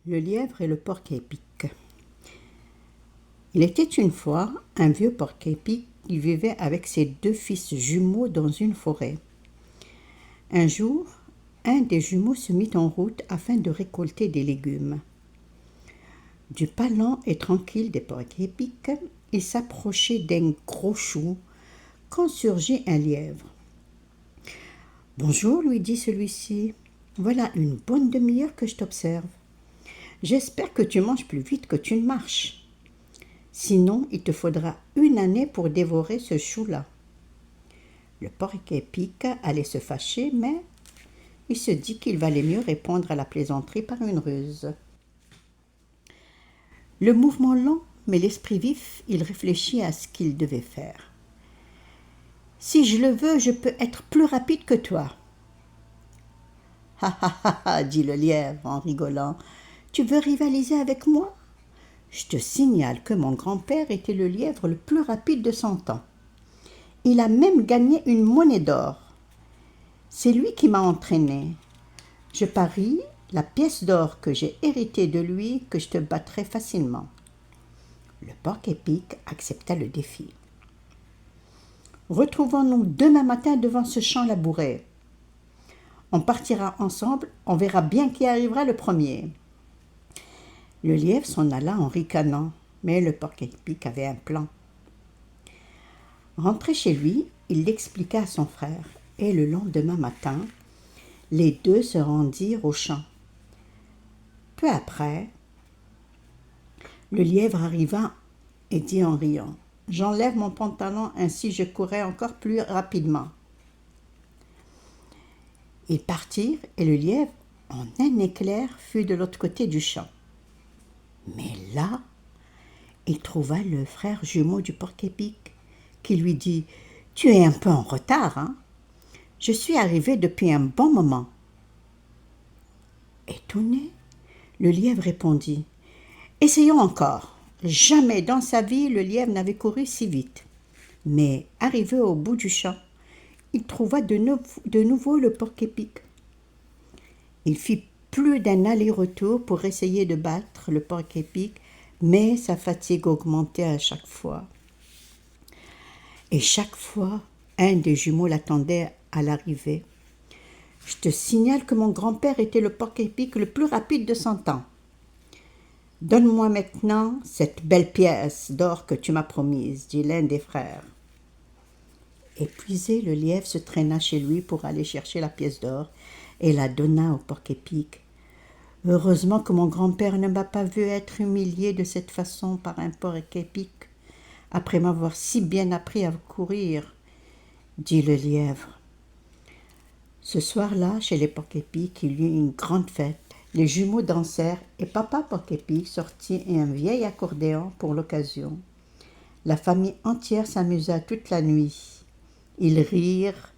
Le lièvre et le porc-épic. Il était une fois un vieux porc-épic qui vivait avec ses deux fils jumeaux dans une forêt. Un jour, un des jumeaux se mit en route afin de récolter des légumes. Du pas lent et tranquille des porc-épics, il s'approchait d'un gros chou quand surgit un lièvre. « Bonjour, lui dit celui-ci, voilà une bonne demi-heure que je t'observe. J'espère que tu manges plus vite que tu ne marches. Sinon, il te faudra une année pour dévorer ce chou-là. » Le porc-épic allait se fâcher, mais il se dit qu'il valait mieux répondre à la plaisanterie par une ruse. Le mouvement lent, mais l'esprit vif, il réfléchit à ce qu'il devait faire. « Si je le veux, je peux être plus rapide que toi. »« Ha ha ha ha, dit le lièvre en rigolant. Tu veux rivaliser avec moi ? Je te signale que mon grand-père était le lièvre le plus rapide de son temps. Il a même gagné une monnaie d'or. C'est lui qui m'a entraîné. Je parie la pièce d'or que j'ai héritée de lui que je te battrai facilement. » Le porc-épic accepta le défi. « Retrouvons-nous demain matin devant ce champ labouré. On partira ensemble, on verra bien qui arrivera le premier. » Le lièvre s'en alla en ricanant, mais le porc-épic avait un plan. Rentré chez lui, il l'expliqua à son frère, et le lendemain matin, les deux se rendirent au champ. Peu après, le lièvre arriva et dit en riant : « J'enlève mon pantalon, ainsi je courrai encore plus rapidement. » Ils partirent et le lièvre, en un éclair, fut de l'autre côté du champ. Mais là, il trouva le frère jumeau du porc-épic qui lui dit : « Tu es un peu en retard, hein ? Je suis arrivé depuis un bon moment. » Étonné, le lièvre répondit : « Essayons encore. Jamais dans sa vie le lièvre n'avait couru si vite. » Mais arrivé au bout du champ, il trouva de nouveau le porc-épic. Il fit plus d'un aller-retour pour essayer de battre le porc-épic, mais sa fatigue augmentait à chaque fois. Et chaque fois, un des jumeaux l'attendait à l'arrivée. « Je te signale que mon grand-père était le porc-épic le plus rapide de son temps. Donne-moi maintenant cette belle pièce d'or que tu m'as promise, » dit l'un des frères. Épuisé, le lièvre se traîna chez lui pour aller chercher la pièce d'or et la donna au porc-épic. « Heureusement que mon grand-père ne m'a pas vu être humilié de cette façon par un porc-épic, après m'avoir si bien appris à courir, » dit le lièvre. Ce soir-là, chez les porc-épics, il y eut une grande fête. Les jumeaux dansèrent et papa porc-épic sortit un vieil accordéon pour l'occasion. La famille entière s'amusa toute la nuit. Ils rirent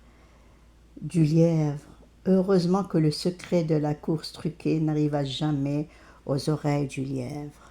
du lièvre. Heureusement que le secret de la course truquée n'arriva jamais aux oreilles du lièvre.